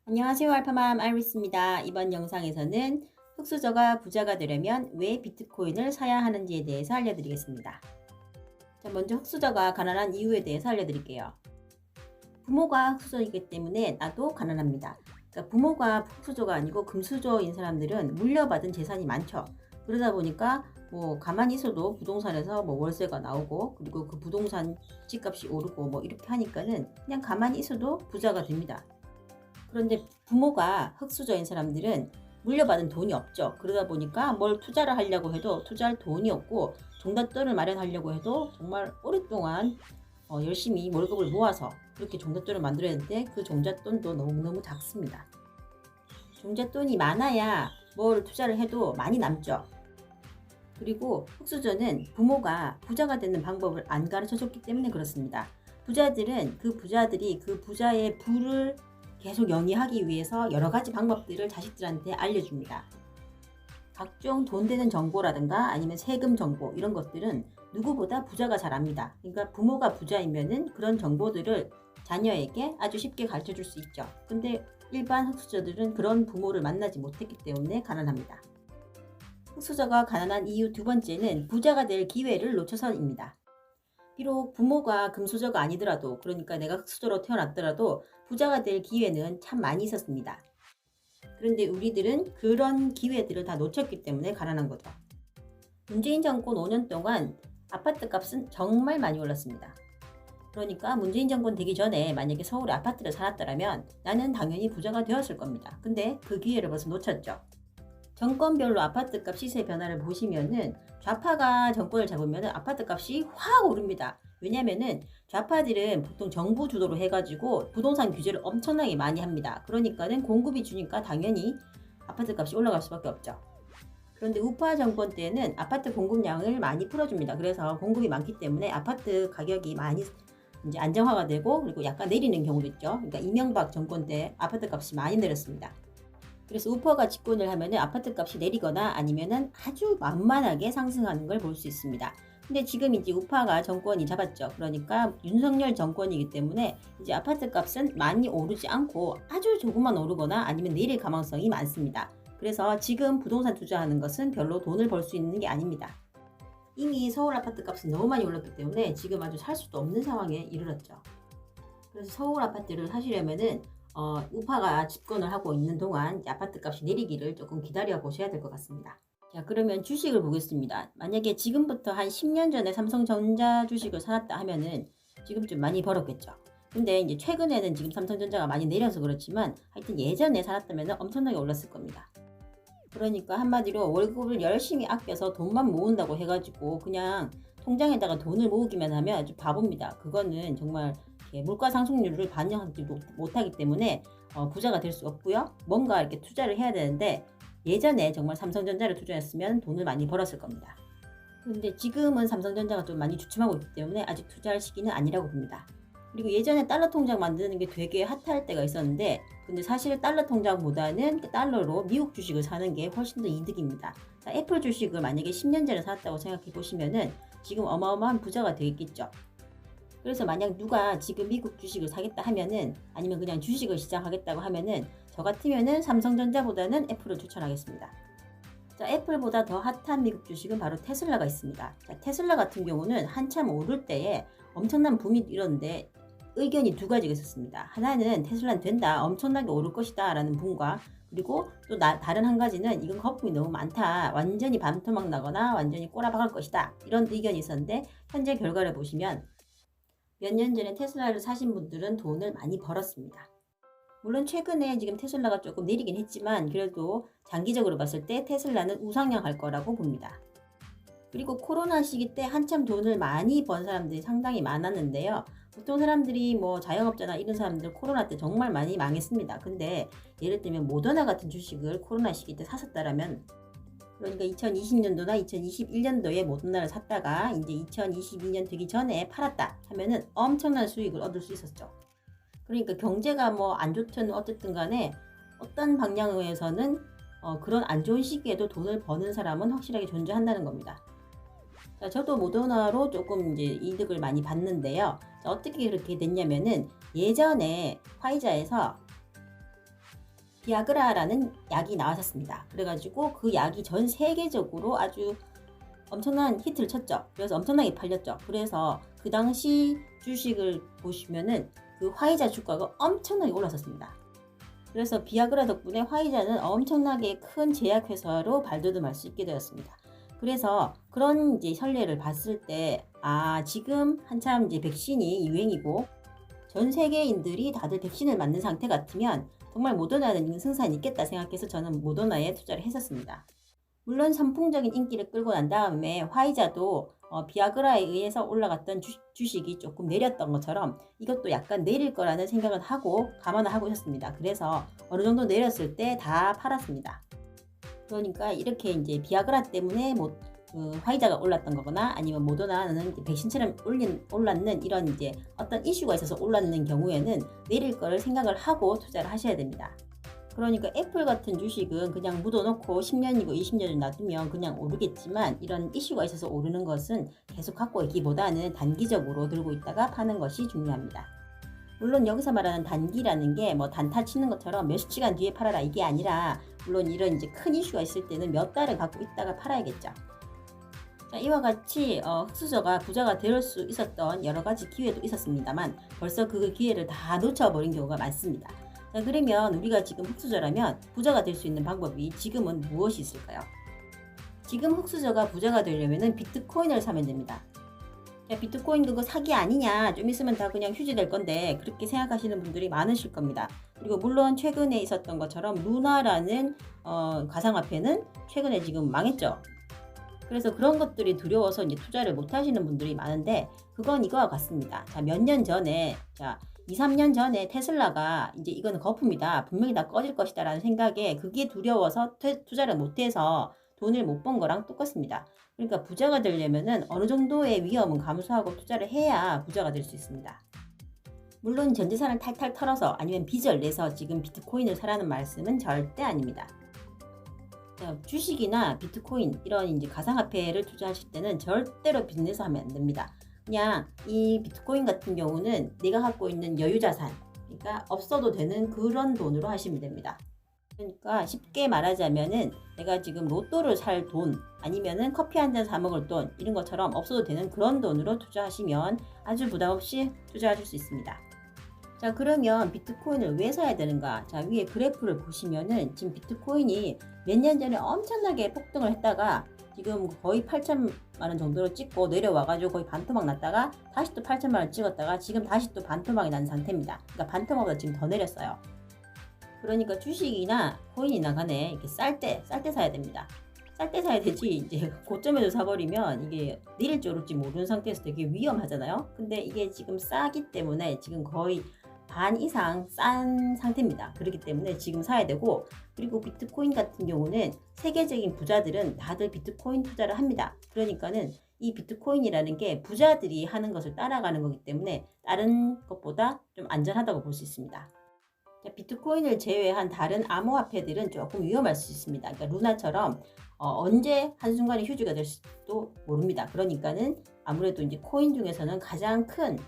안녕하세요. 알파맘 아이리스입니다. 이번 영상에서는 흑수저가 부자가 되려면 왜 비트코인을 사야 하는지에 대해서 알려드리겠습니다. 자, 먼저 흑수저가 가난한 이유에 대해서 알려드릴게요. 부모가 흑수저이기 때문에 나도 가난합니다. 그러니까 부모가 흑수저가 아니고 금수저인 사람들은 물려받은 재산이 많죠. 그러다 보니까 뭐 가만히 있어도 부동산에서 뭐 월세가 나오고, 그리고 그 부동산 집값이 오르고 뭐 이렇게 하니까는 그냥 가만히 있어도 부자가 됩니다. 그런데 부모가 흙수저인 사람들은 물려받은 돈이 없죠. 그러다 보니까 뭘 투자를 하려고 해도 투자할 돈이 없고, 종잣돈을 마련하려고 해도 정말 오랫동안 열심히 월급을 모아서 그렇게 종잣돈을 만들어야 하는데, 그 종잣돈도 너무너무 작습니다. 종잣돈이 많아야 뭘 투자를 해도 많이 남죠. 그리고 흙수저는 부모가 부자가 되는 방법을 안 가르쳐 줬기 때문에 그렇습니다. 부자들은 그 부자들이 그 부자의 부를 계속 영위하기 위해서 여러 가지 방법들을 자식들한테 알려줍니다. 각종 돈 되는 정보라든가 아니면 세금 정보, 이런 것들은 누구보다 부자가 잘 압니다. 그러니까 부모가 부자이면은 그런 정보들을 자녀에게 아주 쉽게 가르쳐 줄 수 있죠. 근데 일반 흑수저들은 그런 부모를 만나지 못했기 때문에 가난합니다. 흑수저가 가난한 이유 두 번째는 부자가 될 기회를 놓쳐서입니다. 비록 부모가 금수저가 아니더라도, 그러니까 내가 흑수저로 태어났더라도 부자가 될 기회는 참 많이 있었습니다. 그런데 우리들은 그런 기회들을 다 놓쳤기 때문에 가난한 거죠. 문재인 정권 5년 동안 아파트 값은 정말 많이 올랐습니다. 그러니까 문재인 정권 되기 전에 만약에 서울에 아파트를 사놨더라면 나는 당연히 부자가 되었을 겁니다. 근데 그 기회를 벌써 놓쳤죠. 정권별로 아파트값 시세 변화를 보시면은 좌파가 정권을 잡으면은 아파트값이 확 오릅니다. 왜냐면은 좌파들은 보통 정부 주도로 해가지고 부동산 규제를 엄청나게 많이 합니다. 그러니까는 공급이 주니까 당연히 아파트값이 올라갈 수밖에 없죠. 그런데 우파 정권 때는 아파트 공급량을 많이 풀어줍니다. 그래서 공급이 많기 때문에 아파트 가격이 많이 이제 안정화가 되고, 그리고 약간 내리는 경우도 있죠. 그러니까 이명박 정권 때 아파트 값이 많이 내렸습니다. 그래서 우퍼가 집권을 하면은 아파트 값이 내리거나 아니면은 아주 만만하게 상승하는 걸 볼 수 있습니다. 근데 지금 이제 우파가 정권이 잡았죠. 그러니까 윤석열 정권이기 때문에 이제 아파트 값은 많이 오르지 않고 아주 조금만 오르거나 아니면 내릴 가능성이 많습니다. 그래서 지금 부동산 투자하는 것은 별로 돈을 벌 수 있는 게 아닙니다. 이미 서울 아파트 값은 너무 많이 올랐기 때문에 지금 아주 살 수도 없는 상황에 이르렀죠. 그래서 서울 아파트를 사시려면은 우파가 집권을 하고 있는 동안 아파트 값이 내리기를 조금 기다려 보셔야 될 것 같습니다. 자, 그러면 주식을 보겠습니다. 만약에 지금부터 한 10년 전에 삼성전자 주식을 사놨다 하면은 지금쯤 많이 벌었겠죠. 근데 이제 최근에는 지금 삼성전자가 많이 내려서 그렇지만 하여튼 예전에 사놨다면 엄청나게 올랐을 겁니다. 그러니까 한마디로 월급을 열심히 아껴서 돈만 모은다고 해가지고 그냥 통장에다가 돈을 모으기만 하면 아주 바보입니다. 그거는 정말 물가 상승률을 반영하지 못하기 때문에 부자가 될 수 없고요. 뭔가 이렇게 투자를 해야 되는데 예전에 정말 삼성전자를 투자했으면 돈을 많이 벌었을 겁니다. 그런데 지금은 삼성전자가 좀 많이 주춤하고 있기 때문에 아직 투자할 시기는 아니라고 봅니다. 그리고 예전에 달러 통장 만드는 게 되게 핫할 때가 있었는데, 근데 사실 달러 통장보다는 달러로 미국 주식을 사는 게 훨씬 더 이득입니다. 자, 애플 주식을 만약에 10년 전에 샀다고 생각해 보시면은 지금 어마어마한 부자가 되겠죠. 그래서 만약 누가 지금 미국 주식을 사겠다 하면은, 아니면 그냥 주식을 시작하겠다고 하면은 저 같으면은 삼성전자보다는 애플을 추천하겠습니다. 자, 애플보다 더 핫한 미국 주식은 바로 테슬라가 있습니다. 자, 테슬라 같은 경우는 한참 오를 때에 엄청난 붐이 일었는데 의견이 두 가지가 있었습니다. 하나는 테슬라는 된다, 엄청나게 오를 것이다 라는 분과, 그리고 또 다른 한 가지는 이건 거품이 너무 많다, 완전히 반토막 나거나 완전히 꼬라박을 것이다, 이런 의견이 있었는데 현재 결과를 보시면 몇 년 전에 테슬라를 사신 분들은 돈을 많이 벌었습니다. 물론 최근에 지금 테슬라가 조금 내리긴 했지만 그래도 장기적으로 봤을 때 테슬라는 우상향할 거라고 봅니다. 그리고 코로나 시기 때 한참 돈을 많이 번 사람들이 상당히 많았는데요. 보통 사람들이 뭐 자영업자나 이런 사람들 코로나 때 정말 많이 망했습니다. 근데 예를 들면 모더나 같은 주식을 코로나 시기 때 샀었다라면, 그러니까 2020년도나 2021년도에 모더나를 샀다가 이제 2022년 되기 전에 팔았다 하면은 엄청난 수익을 얻을 수 있었죠. 그러니까 경제가 뭐 안 좋든 어쨌든 간에 어떤 방향에서는 그런 안 좋은 시기에도 돈을 버는 사람은 확실하게 존재한다는 겁니다. 자, 저도 모더나로 조금 이제 이득을 많이 봤는데요. 자, 어떻게 그렇게 됐냐면은 예전에 화이자에서 비아그라라는 약이 나왔었습니다. 그래가지고 그 약이 전 세계적으로 아주 엄청난 히트를 쳤죠. 그래서 엄청나게 팔렸죠. 그래서 그 당시 주식을 보시면은 그 화이자 주가가 엄청나게 올랐었습니다. 그래서 비아그라 덕분에 화이자는 엄청나게 큰 제약회사로 발돋움할 수 있게 되었습니다. 그래서 그런 이제 선례를 봤을 때, 지금 한참 이제 백신이 유행이고 전 세계인들이 다들 백신을 맞는 상태 같으면 정말 모더나는 승산이 있겠다 생각해서 저는 모더나에 투자를 했었습니다. 물론 선풍적인 인기를 끌고 난 다음에 화이자도 비아그라에 의해서 올라갔던 주식이 조금 내렸던 것처럼 이것도 약간 내릴 거라는 생각을 하고 감안을 하고 있었습니다. 그래서 어느 정도 내렸을 때 다 팔았습니다. 그러니까 이렇게 이제 비아그라 때문에 화이자가 올랐던 거거나 아니면 모더나는 백신처럼 올랐는 이런 이제 어떤 이슈가 있어서 올랐는 경우에는 내릴 거를 생각을 하고 투자를 하셔야 됩니다. 그러니까 애플 같은 주식은 그냥 묻어놓고 10년이고 20년을 놔두면 그냥 오르겠지만 이런 이슈가 있어서 오르는 것은 계속 갖고 있기보다는 단기적으로 들고 있다가 파는 것이 중요합니다. 물론 여기서 말하는 단기라는 게 뭐 단타 치는 것처럼 몇 시간 뒤에 팔아라 이게 아니라 물론 이런 이제 큰 이슈가 있을 때는 몇 달을 갖고 있다가 팔아야겠죠. 자, 이와 같이 흑수저가 부자가 될 수 있었던 여러 가지 기회도 있었습니다만 벌써 그 기회를 다 놓쳐버린 경우가 많습니다. 자, 그러면 우리가 지금 흑수저라면 부자가 될 수 있는 방법이 지금은 무엇이 있을까요? 지금 흑수저가 부자가 되려면 비트코인을 사면 됩니다. 자, 비트코인 그거 사기 아니냐, 좀 있으면 다 그냥 휴지 될 건데 그렇게 생각하시는 분들이 많으실 겁니다. 그리고 물론 최근에 있었던 것처럼 루나라는 가상화폐는 최근에 지금 망했죠. 그래서 그런 것들이 두려워서 이제 투자를 못 하시는 분들이 많은데 그건 이거와 같습니다. 자, 몇 년 전에 2, 3년 전에 테슬라가 이제 이거는 거품이다, 분명히 다 꺼질 것이다 라는 생각에 그게 두려워서 투자를 못해서 돈을 못 번 거랑 똑같습니다. 그러니까 부자가 되려면은 어느 정도의 위험은 감수하고 투자를 해야 부자가 될 수 있습니다. 물론 전 재산을 탈탈 털어서 아니면 빚을 내서 지금 비트코인을 사라는 말씀은 절대 아닙니다. 주식이나 비트코인 이런 이제 가상화폐를 투자하실 때는 절대로 빚내서 하면 안 됩니다. 그냥 이 비트코인 같은 경우는 내가 갖고 있는 여유자산, 그러니까 없어도 되는 그런 돈으로 하시면 됩니다. 그러니까 쉽게 말하자면은 내가 지금 로또를 살 돈 아니면은 커피 한 잔 사 먹을 돈 이런 것처럼 없어도 되는 그런 돈으로 투자하시면 아주 부담 없이 투자하실 수 있습니다. 자, 그러면 비트코인을 왜 사야 되는가? 자, 위에 그래프를 보시면은 지금 비트코인이 몇 년 전에 엄청나게 폭등을 했다가 지금 거의 8천만 원 정도로 찍고 내려와가지고 거의 반토막 났다가 다시 또 8천만 원 찍었다가 지금 다시 또 반토막이 난 상태입니다. 그러니까 반토막보다 지금 더 내렸어요. 그러니까 주식이나 코인이나 간에 이렇게 쌀 때 사야 됩니다. 쌀 때 사야 되지 이제 고점에서 사버리면 이게 내릴지 오를지 모르는 상태에서 되게 위험하잖아요. 근데 이게 지금 싸기 때문에 지금 거의 반 이상 싼 상태입니다. 그렇기 때문에 지금 사야 되고, 그리고 비트코인 같은 경우는 세계적인 부자들은 다들 비트코인 투자를 합니다. 그러니까는 이 비트코인이라는 게 부자들이 하는 것을 따라가는 거기 때문에 다른 것보다 좀 안전하다고 볼 수 있습니다. 비트코인을 제외한 다른 암호화폐들은 조금 위험할 수 있습니다. 그러니까 루나처럼 언제 한순간에 휴지가 될 수도 모릅니다. 그러니까는 아무래도 이제 코인 중에서는 가장 큰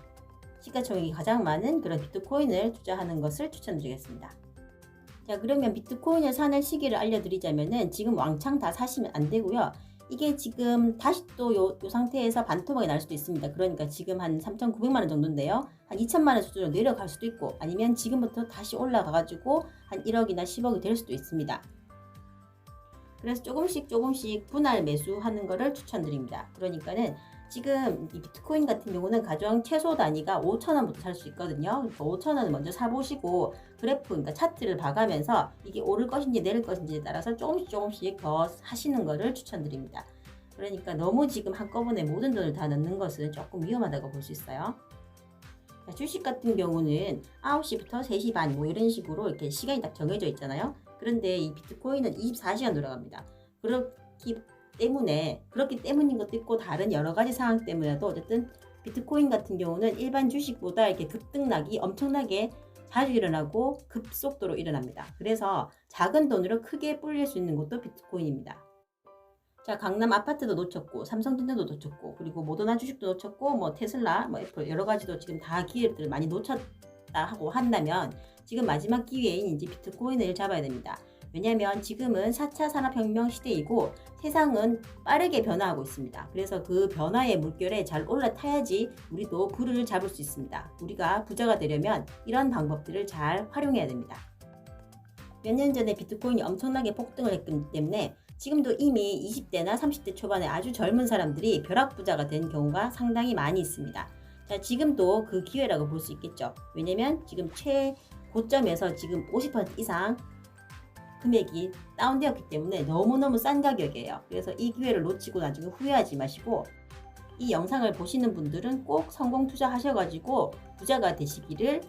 시가총액이 가장 많은 그런 비트코인을 투자하는 것을 추천드리겠습니다. 자, 그러면 비트코인을 사는 시기를 알려드리자면은 지금 왕창 다 사시면 안 되고요. 이게 지금 다시 또 요 상태에서 반토막이 날 수도 있습니다. 그러니까 지금 한 3,900만 원 정도인데요. 한 2천만 원 수준으로 내려갈 수도 있고 아니면 지금부터 다시 올라가가지고 한 1억이나 10억이 될 수도 있습니다. 그래서 조금씩 분할 매수하는 것을 추천드립니다. 그러니까는 지금 이 비트코인 같은 경우는 가장 최소 단위가 5,000원부터 살 수 있거든요. 그러니까 5,000원을 먼저 사보시고 그래프, 그러니까 차트를 봐가면서 이게 오를 것인지 내릴 것인지에 따라서 조금씩 더 하시는 것을 추천드립니다. 그러니까 너무 지금 한꺼번에 모든 돈을 다 넣는 것은 조금 위험하다고 볼 수 있어요. 자, 주식 같은 경우는 9시부터 3시 반 뭐 이런 식으로 이렇게 시간이 딱 정해져 있잖아요. 그런데 이 비트코인은 24시간 돌아갑니다. 그렇기 때문인 것도 있고 다른 여러 가지 상황 때문에도 어쨌든 비트코인 같은 경우는 일반 주식보다 이렇게 급등락이 엄청나게 자주 일어나고 급속도로 일어납니다. 그래서 작은 돈으로 크게 불릴 수 있는 것도 비트코인입니다. 자, 강남 아파트도 놓쳤고 삼성전자도 놓쳤고 그리고 모더나 주식도 놓쳤고 뭐 테슬라, 뭐 애플 여러 가지도 지금 다 기회들 많이 놓쳤다 하고 한다면 지금 마지막 기회인 이제 비트코인을 잡아야 됩니다. 왜냐하면 지금은 4차 산업혁명 시대이고 세상은 빠르게 변화하고 있습니다. 그래서 그 변화의 물결에 잘 올라타야지 우리도 부를 잡을 수 있습니다. 우리가 부자가 되려면 이런 방법들을 잘 활용해야 됩니다. 몇 년 전에 비트코인이 엄청나게 폭등을 했기 때문에 지금도 이미 20대나 30대 초반의 아주 젊은 사람들이 벼락부자가 된 경우가 상당히 많이 있습니다. 자, 지금도 그 기회라고 볼 수 있겠죠. 왜냐면 지금 최고점에서 지금 50% 이상 금액이 다운되었기 때문에 너무너무 싼 가격이에요. 그래서 이 기회를 놓치고 나중에 후회하지 마시고 이 영상을 보시는 분들은 꼭 성공 투자하셔가지고 부자가 되시기를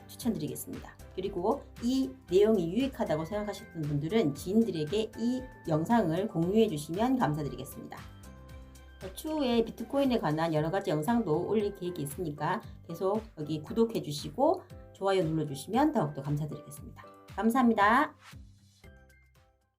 추천드리겠습니다. 그리고 이 내용이 유익하다고 생각하시는 분들은 지인들에게 이 영상을 공유해 주시면 감사드리겠습니다. 추후에 비트코인에 관한 여러 가지 영상도 올릴 계획이 있으니까 계속 여기 구독해 주시고 좋아요 눌러 주시면 더욱더 감사드리겠습니다. 감사합니다.